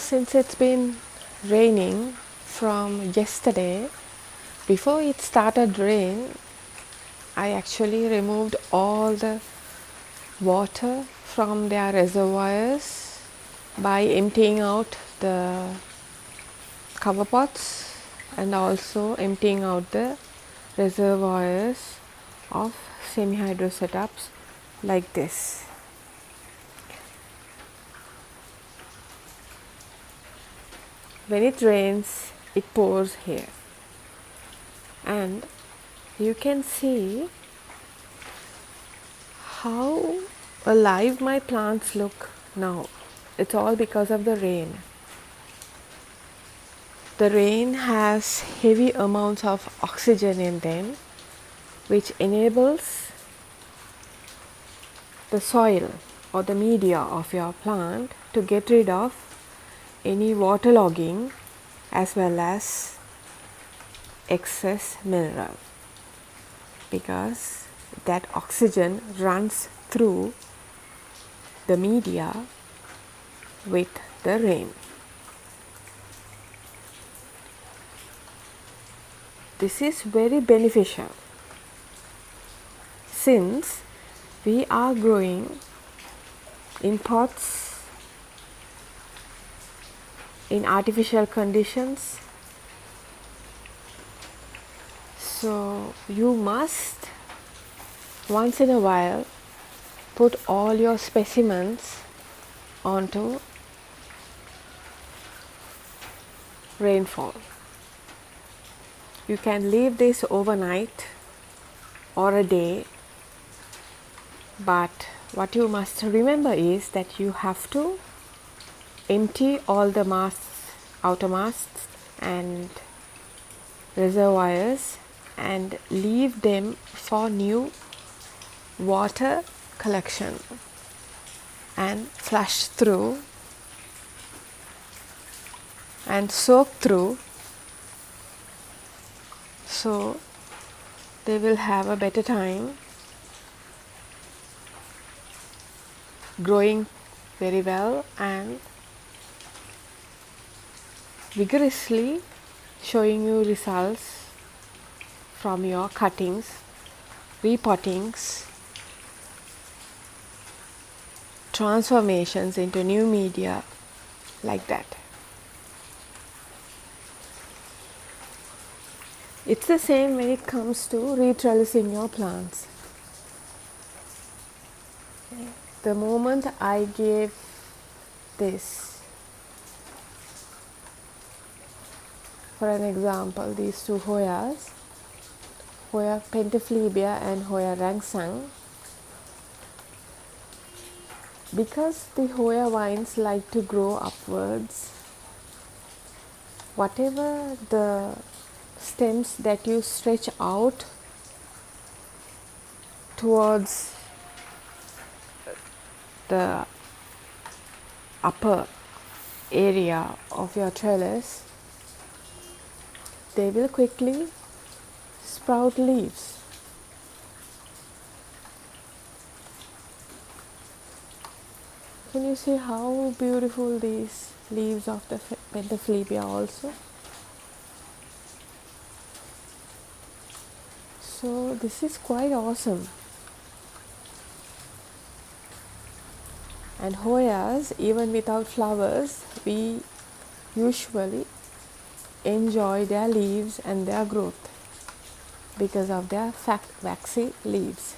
Since it's been raining from yesterday, before it started rain, I actually removed all the water from their reservoirs by emptying out the cover pots and also emptying out the reservoirs of semi-hydro setups like this. When it rains, it pours here, and you can see how alive my plants look now. It's all because of the rain. The rain has heavy amounts of oxygen in them, which enables the soil or the media of your plant to get rid of any waterlogging as well as excess mineral, because that oxygen runs through the media with the rain. This is very beneficial since we are growing in pots in artificial conditions. So you must once in a while put all your specimens onto rainfall. You can leave this overnight or a day, but what you must remember is that you have to empty all the masts, outer masts and reservoirs, and leave them for new water collection and flush through and soak through, so they will have a better time growing very well and vigorously showing you results from your cuttings, repottings, transformations into new media like that. It's the same when it comes to retrellising your plants. The moment I gave this, for an example, these two Hoyas, Hoya pentaphlebia and Hoya rangsang, because the Hoya vines like to grow upwards, whatever the stems that you stretch out towards the upper area of your trellis, they will quickly sprout leaves. Can you see how beautiful these leaves of the pentaphlebia also? So this is quite awesome. And Hoyas, even without flowers, we usually enjoy their leaves and their growth because of their waxy leaves.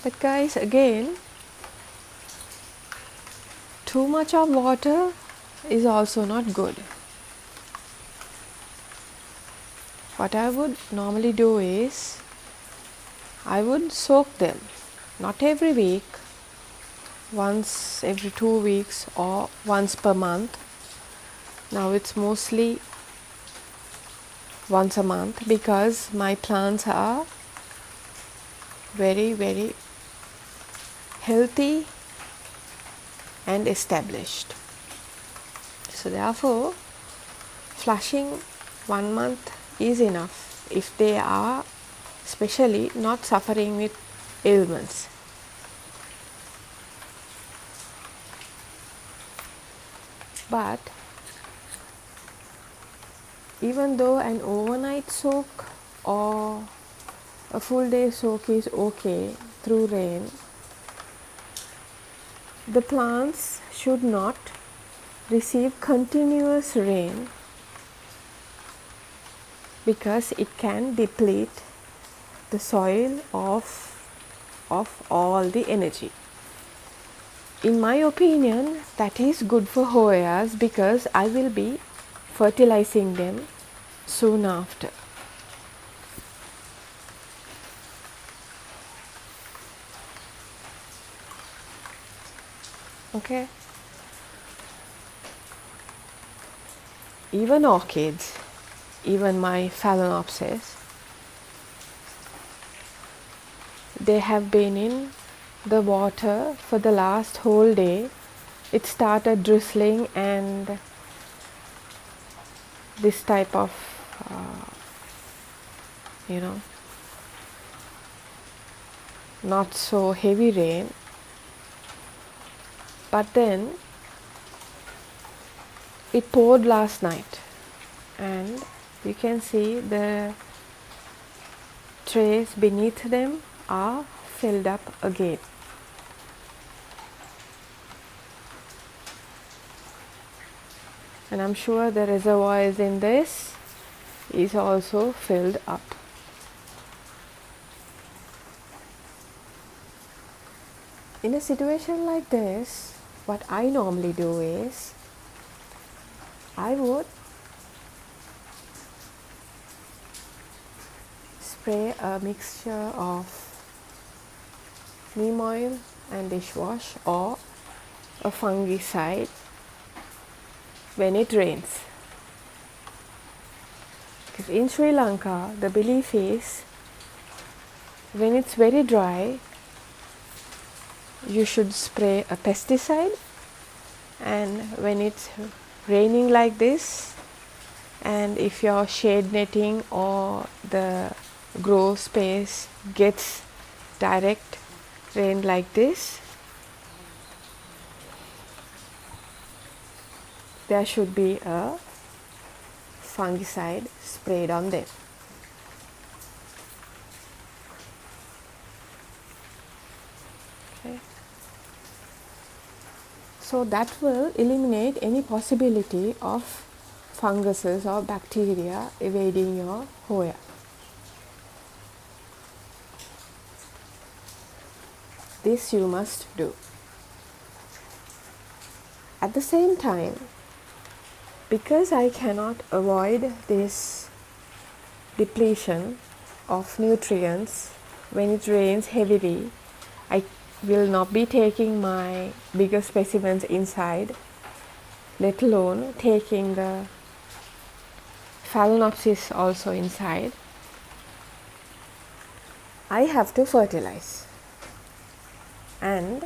But guys, again, too much of water is also not good. What I would normally do is, I would soak them, not every week, once every 2 weeks or once per month. Now it's mostly once a month because my plants are very, very healthy and established. So therefore, flushing 1 month is enough if they are especially not suffering with ailments. But even though an overnight soak or a full day soak is okay through rain, the plants should not receive continuous rain because it can deplete the soil of all the energy. In my opinion, that is good for Hoyas because I will be fertilizing them soon after. Okay. Even orchids, even my Phalaenopsis, they have been in the water for the last whole day. It started drizzling and this type of not so heavy rain, but then it poured last night and you can see the trays beneath them are filled up again. And I'm sure the reservoirs in this is also filled up. In a situation like this, what I normally do is I would spray a mixture of neem oil and dishwash or a fungicide when it rains. Because in Sri Lanka, the belief is when it's very dry, you should spray a pesticide, and when it's raining like this, and if your shade netting or the grow space gets direct rain like this, there should be a fungicide sprayed on them. Okay. So that will eliminate any possibility of funguses or bacteria evading your Hoya. This you must do. At the same time, because I cannot avoid this depletion of nutrients when it rains heavily, I will not be taking my bigger specimens inside, let alone taking the Phalaenopsis also inside. I have to fertilize and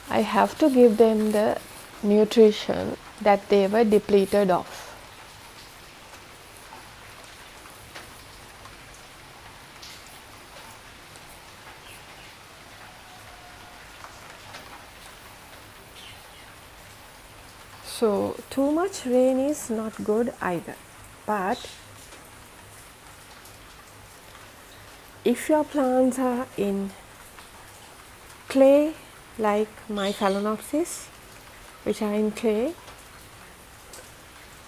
I have to give them the nutrition that they were depleted of. So too much rain is not good either, but if your plants are in clay like my Phalaenopsis, which are in clay,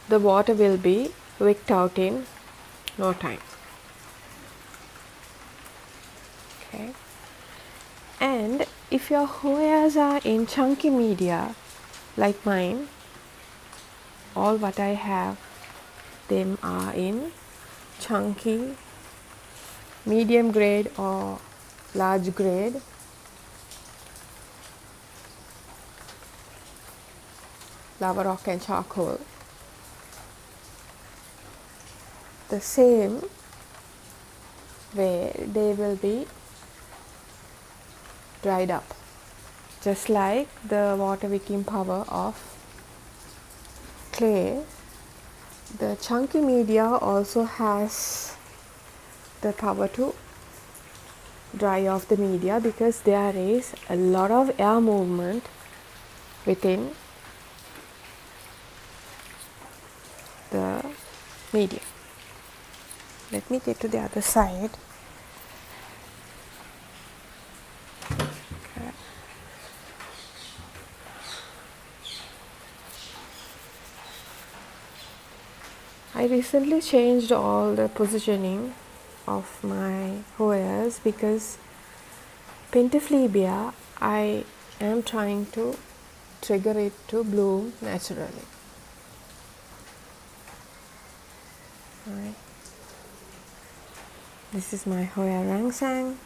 the water will be wicked out in no time. Okay. And if your Hoyas are in chunky media like mine, all what I have them are in chunky medium grade or large grade lava rock and charcoal. The same way they will be dried up, just like the water wicking power of clay The chunky media also has the power to dry off the media because there is a lot of air movement within the media. Let me get to the other side. Okay. I recently changed all the positioning of my Hoyas because Pentaphlebia, I am trying to trigger it to bloom naturally. Right. This is my Hoya Rangsang.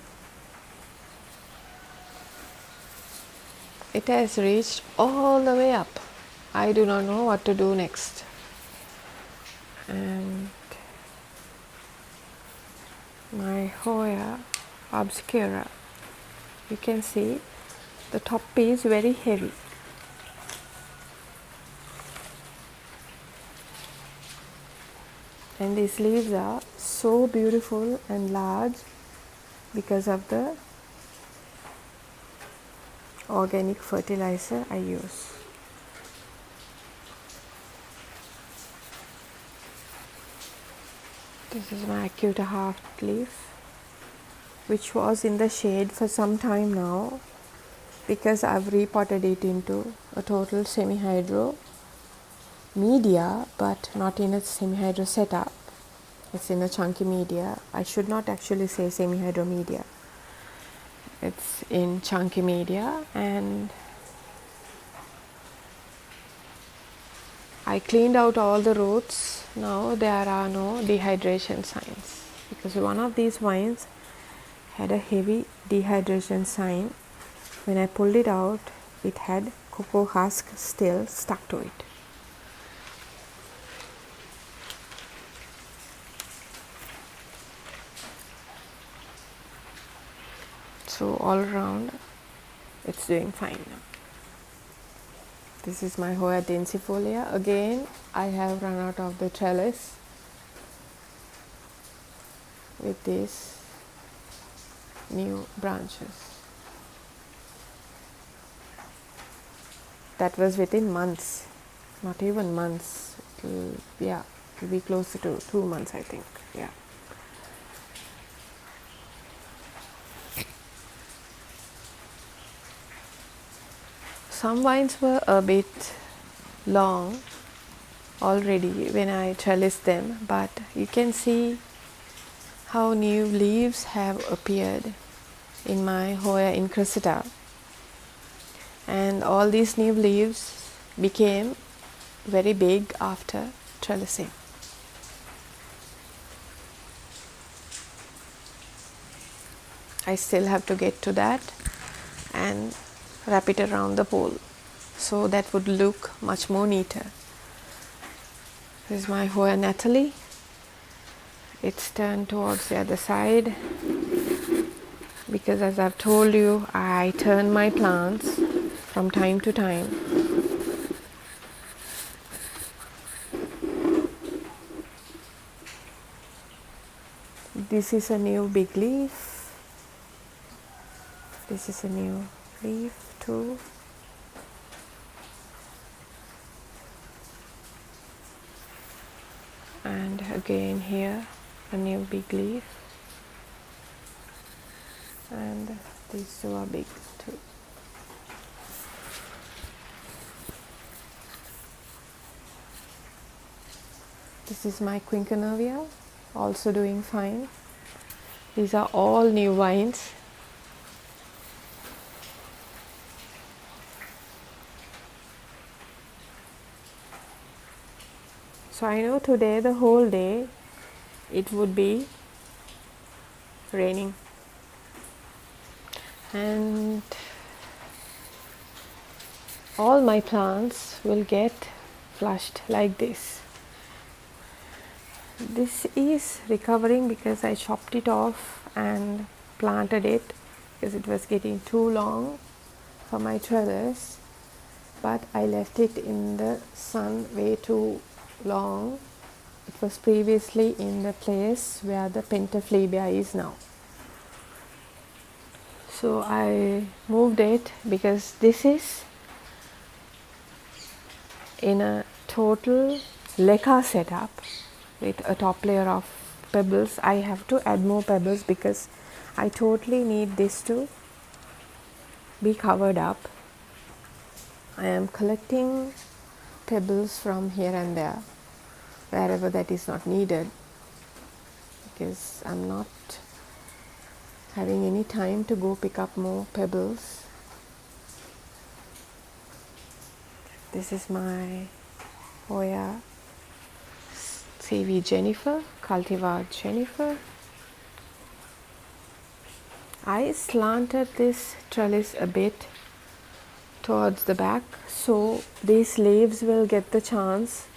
It has reached all the way up. I do not know what to do next. And my Hoya obscura, you can see the top is very heavy. And these leaves are so beautiful and large because of the organic fertilizer I use. This is my acuta half leaf, which was in the shade for some time now because I've repotted it into a total semi-hydro media, but not in a semi-hydro setup. It's in a chunky media. I should not actually say semi-hydro media. It's in chunky media, and I cleaned out all the roots. Now there are no dehydration signs because one of these vines had a heavy dehydration sign. When I pulled it out, it had cocoa husk still stuck to it. So all around it's doing fine now. This is my Hoya densifolia. Again, I have run out of the trellis with these new branches. That was within months, not even months. It'll be closer to 2 months, I think. Yeah. Some vines were a bit long already when I trellised them, but you can see how new leaves have appeared in my Hoya incrustata, and all these new leaves became very big after trellising. I still have to get to that and wrap it around the pole so that would look much more neater. This is my Hoya Natalie. It's turned towards the other side because, as I've told you, I turn my plants from time to time. This is a new big leaf. This is a new leaf too. And again here a new big leaf, and these two are big too. This is my Quinquenervia, also doing fine. These are all new vines. So I know today, the whole day, it would be raining, and all my plants will get flushed like this. This is recovering because I chopped it off and planted it because it was getting too long for my trellis, but I left it in the sun way too long It was previously in the place where the pentaphlebia is now. So I moved it because this is in a total leca setup with a top layer of pebbles. I have to add more pebbles because I totally need this to be covered up. I am collecting pebbles from here and there wherever that is not needed, because I'm not having any time to go pick up more pebbles. This is my Hoya CV Jennifer, cultivar Jennifer. I slanted this trellis a bit towards the back so these leaves will get the chance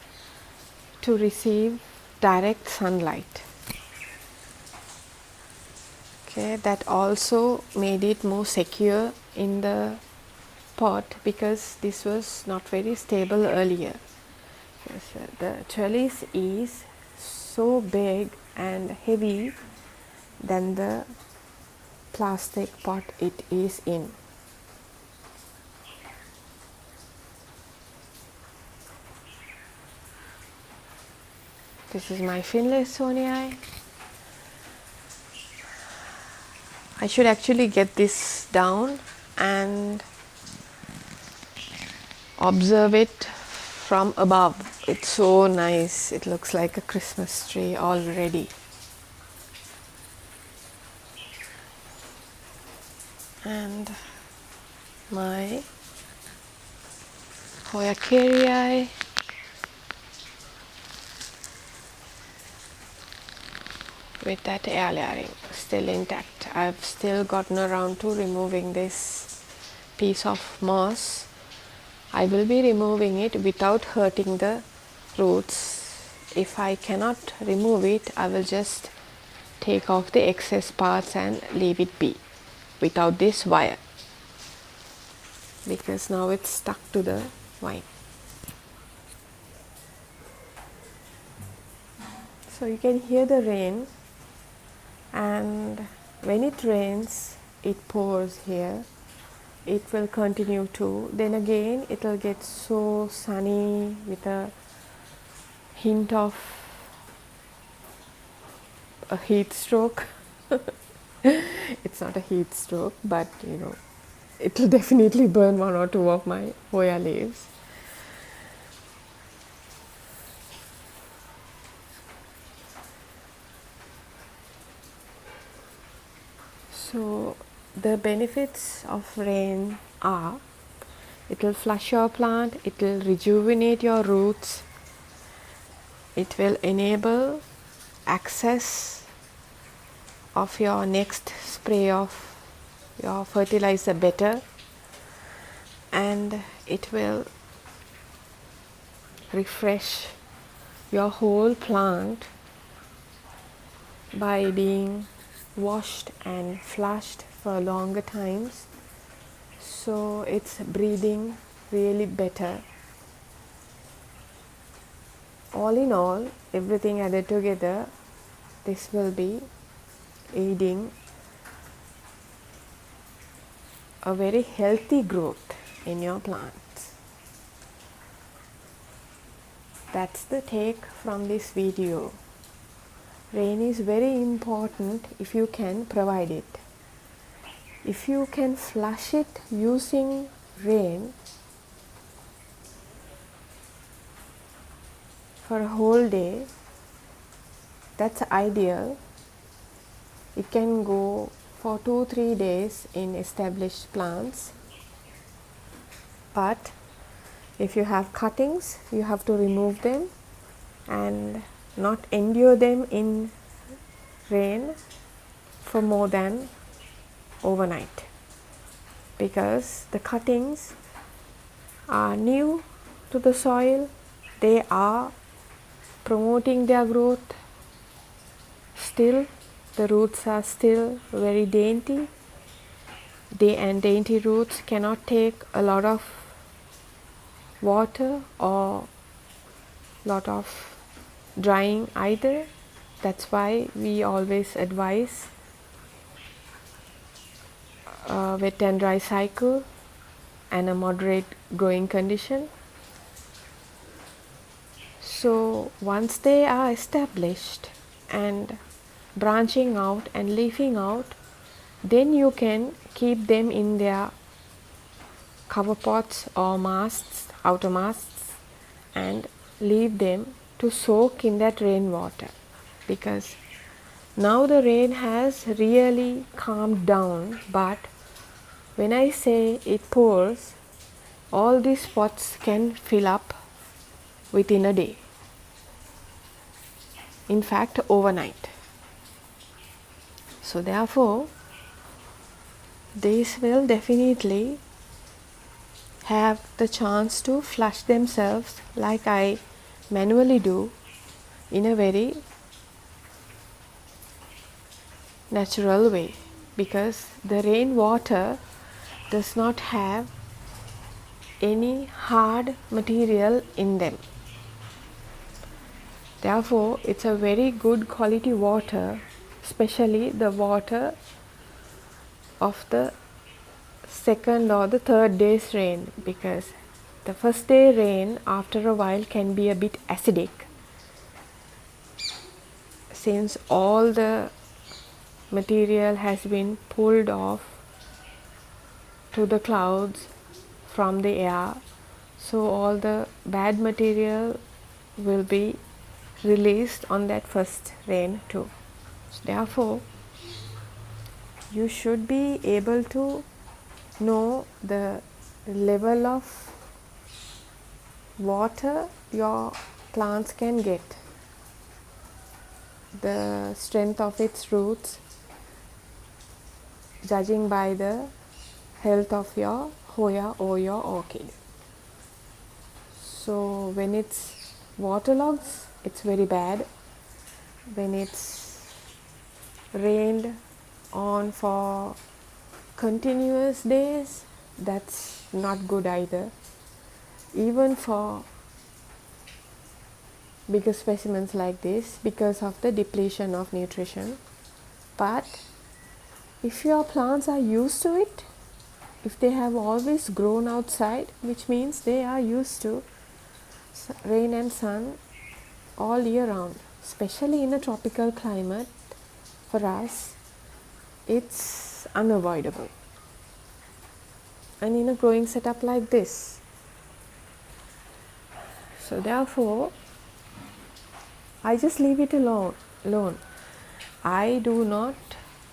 to receive direct sunlight. Okay, that also made it more secure in the pot because this was not very stable earlier. Yes, the trellis is so big and heavy than the plastic pot it is in. This is my Finlaysonii. I should actually get this down and observe it from above. It's so nice. It looks like a Christmas tree already. And my Hoya carrii. With that air layering still intact. I've still gotten around to removing this piece of moss. I will be removing it without hurting the roots. If I cannot remove it, I will just take off the excess parts and leave it be without this wire, because now it's stuck to the vine. So you can hear the rain, and when it rains it pours here. It will continue to, then again it will get so sunny with a hint of a heat stroke. It's not a heat stroke, but you know, it will definitely burn one or two of my Hoya leaves. So the benefits of rain are, it will flush your plant, it will rejuvenate your roots, it will enable access of your next spray of your fertilizer better, and it will refresh your whole plant by being washed and flushed for longer times, so it's breathing really better. All in all, everything added together, this will be aiding a very healthy growth in your plants. That's the take from this video. Rain is very important if you can provide it. If you can flush it using rain for a whole day, that's ideal. It can go for 2-3 days in established plants. But if you have cuttings, you have to remove them and not endure them in rain for more than overnight, because the cuttings are new to the soil, they are promoting their growth still, the roots are still very dainty, and dainty roots cannot take a lot of water or lot of drying either. That's why we always advise a wet and dry cycle and a moderate growing condition. So once they are established and branching out and leafing out, then you can keep them in their cover pots or masts, outer masts, and leave them to soak in that rainwater, because now the rain has really calmed down. But when I say it pours, all these pots can fill up within a day, in fact overnight. So therefore these will definitely have the chance to flush themselves like I manually do, in a very natural way, because the rainwater does not have any hard material in them. Therefore it's a very good quality water, especially the water of the second or the third day's rain, because the first day rain after a while can be a bit acidic, since all the material has been pulled off to the clouds from the air. So all the bad material will be released on that first rain too. So therefore you should be able to know the level of water your plants can get, the strength of its roots, judging by the health of your Hoya or your orchid. So when it's waterlogged, it's very bad. When it's rained on for continuous days, that's not good either, even for bigger specimens like this, because of the depletion of nutrition. But if your plants are used to it, if they have always grown outside, which means they are used to rain and sun all year round, especially in a tropical climate, for us it's unavoidable. And in a growing setup like this, so therefore I just leave it alone. I do not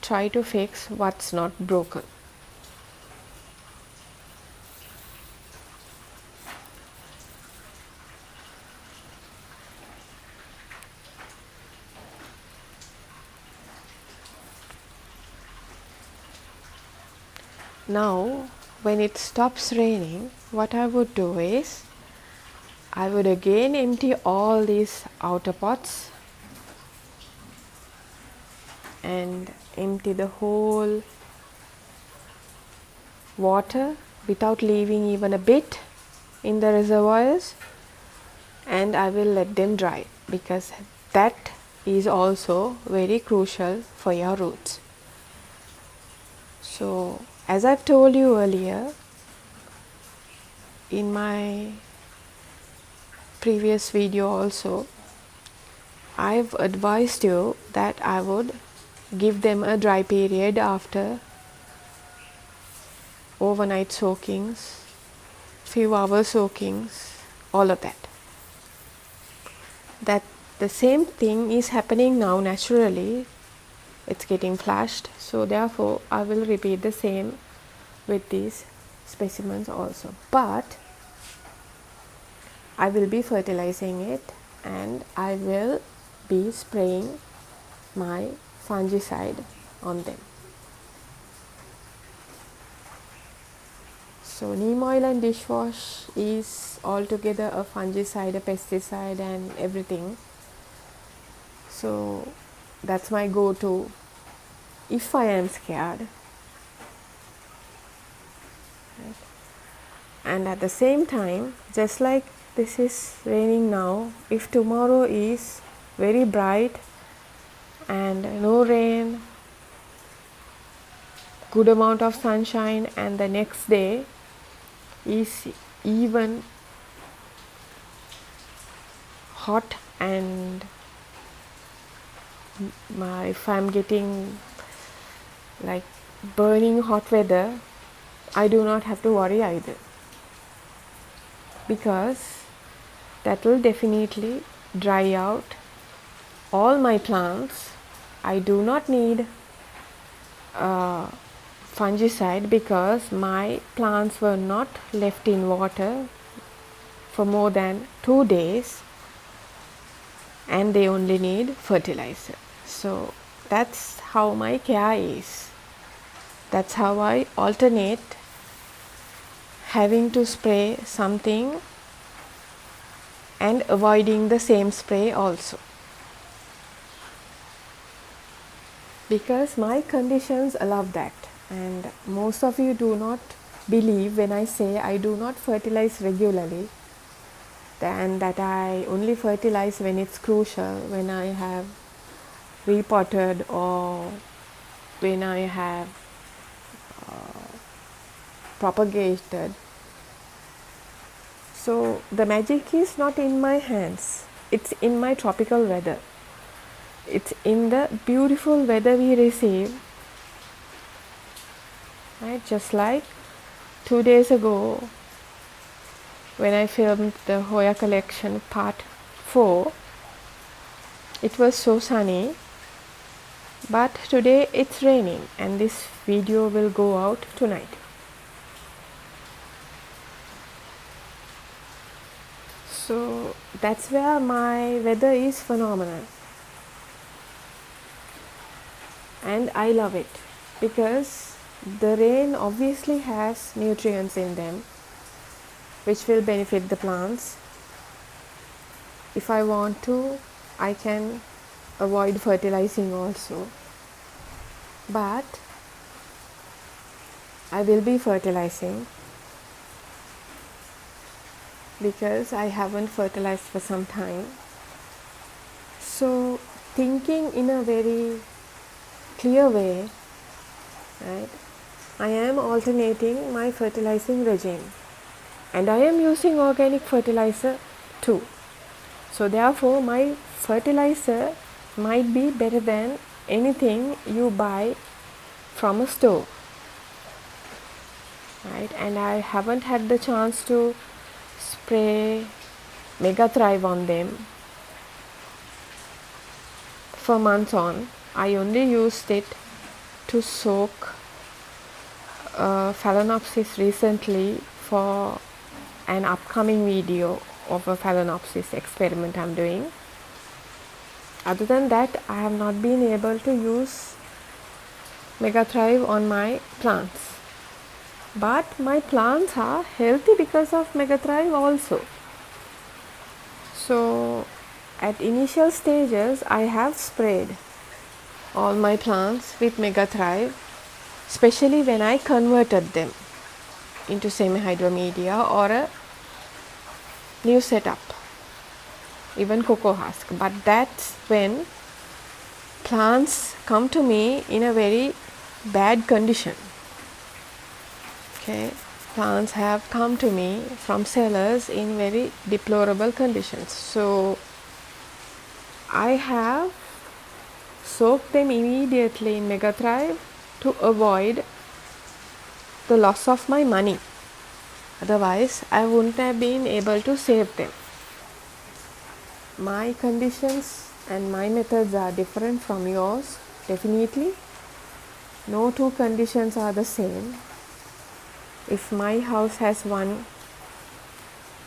try to fix what's not broken. Now when it stops raining, what I would do is I would again empty all these outer pots and empty the whole water without leaving even a bit in the reservoirs, and I will let them dry, because that is also very crucial for your roots. So as I've told you earlier in my previous video also, I've advised you that I would give them a dry period after overnight soakings, few hours soakings, all of that. That the same thing is happening now naturally. It's getting flushed, so therefore I will repeat the same with these specimens also. But I will be fertilizing it, and I will be spraying my fungicide on them. So neem oil and dishwash is altogether a fungicide, a pesticide and everything. So that's my go-to if I am scared. Right. And at the same time, just like this is raining now, if tomorrow is very bright and no rain, good amount of sunshine, and the next day is even hot, and if I'm getting like burning hot weather, I do not have to worry either, because that will definitely dry out all my plants. I do not need fungicide because my plants were not left in water for more than 2 days, and they only need fertilizer. So that's how my care is. That's how I alternate having to spray something and avoiding the same spray also, because my conditions allow that. And most of you do not believe when I say I do not fertilize regularly, and that I only fertilize when it's crucial, when I have repotted or when I have propagated. So the magic is not in my hands, it's in my tropical weather. It's in the beautiful weather we receive, right? Just like 2 days ago when I filmed the Hoya collection part 4, it was so sunny, but today it's raining, and this video will go out tonight. So that's where my weather is phenomenal, and I love it, because the rain obviously has nutrients in them which will benefit the plants. If I want to, I can avoid fertilizing also, but I will be fertilizing because I haven't fertilized for some time. So thinking in a very clear way, right, I am alternating my fertilizing regime, and I am using organic fertilizer too. So therefore my fertilizer might be better than anything you buy from a store, right? And I haven't had the chance to spray Mega Thrive on them for months on. I only used it to soak Phalaenopsis recently for an upcoming video of a Phalaenopsis experiment I'm doing. Other than that, I have not been able to use Mega Thrive on my plants. But my plants are healthy because of Mega Thrive also. So at initial stages, I have sprayed all my plants with Mega Thrive, especially when I converted them into semi-hydromedia or a new setup, even cocoa husk. But that's when plants come to me in a very bad condition. Okay, plants have come to me from sellers in very deplorable conditions. So I have soaked them immediately in Mega Thrive to avoid the loss of my money. Otherwise, I wouldn't have been able to save them. My conditions and my methods are different from yours, definitely. No two conditions are the same. If my house has one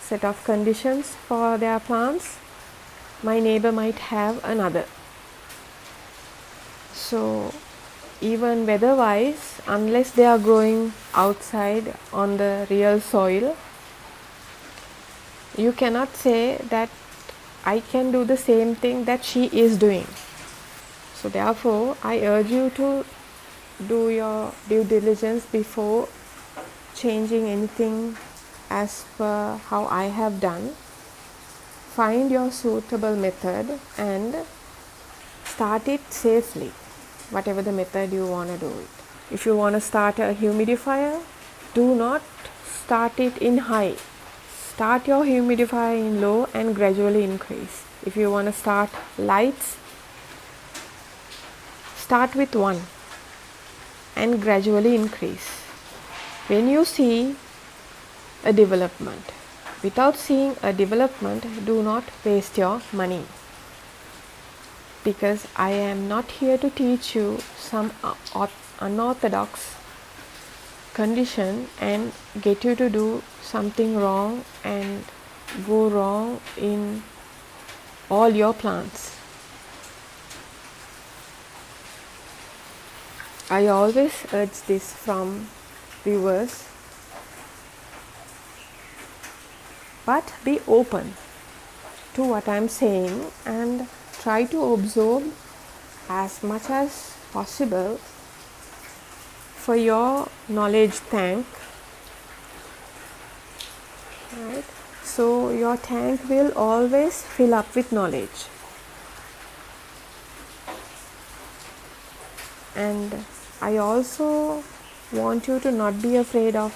set of conditions for their plants, my neighbor might have another. So even weather-wise, unless they are growing outside on the real soil, you cannot say that I can do the same thing that she is doing. So therefore, I urge you to do your due diligence before changing anything as per how I have done. find your suitable method and start it safely, whatever the method you want to do it. If you want to start a humidifier, do not start it in high. Start your humidifier in low and gradually increase. If you want to start lights, start with one and gradually increase. When you see a development, without seeing a development, do not waste your money. Because I am not here to teach you some unorthodox condition and get you to do something wrong and go wrong in all your plants. I always urge this from viewers, but be open to what I am saying and try to absorb as much as possible for your knowledge tank, right? So your tank will always fill up with knowledge. And I also want you to not be afraid of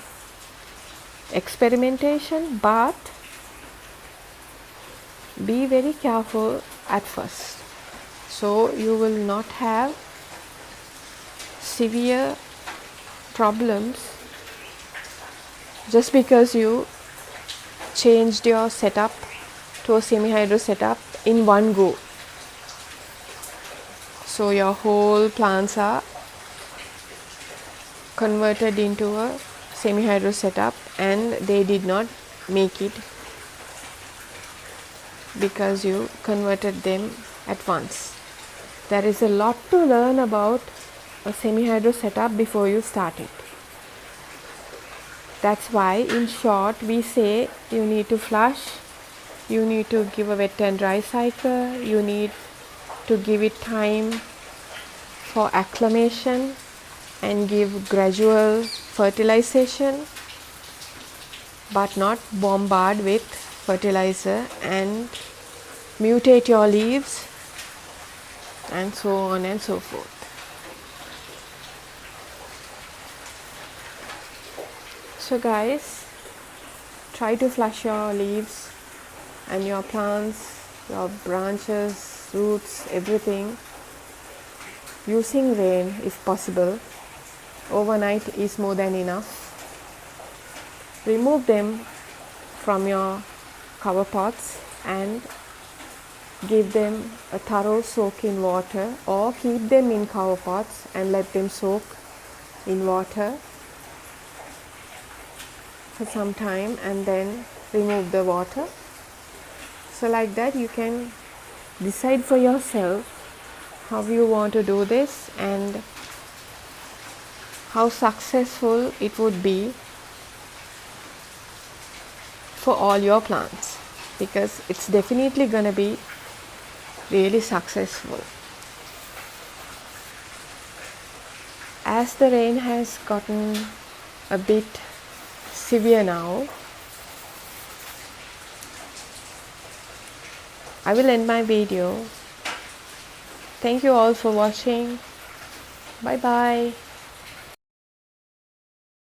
experimentation, but be very careful at first, so you will not have severe problems just because you changed your setup to a semi-hydro setup in one go. So your whole plants are converted into a semi-hydro setup and they did not make it because you converted them at once. There is a lot to learn about a semi-hydro setup before you start it. That's why in short we say you need to flush, you need to give a wet and dry cycle, you need to give it time for acclimation and give gradual fertilization, but not bombard with fertilizer and mutate your leaves and so on and so forth. So guys, try to flush your leaves and your plants, your branches, roots, everything using rain if possible. Overnight is more than enough. Remove them from your cover pots and give them a thorough soak in water, or keep them in cover pots and let them soak in water for some time and then remove the water. So like that you can decide for yourself how you want to do this and how successful it would be for all your plants, because it's definitely going to be really successful. As the rain has gotten a bit severe now, I will end my video. Thank you all for watching. Bye bye.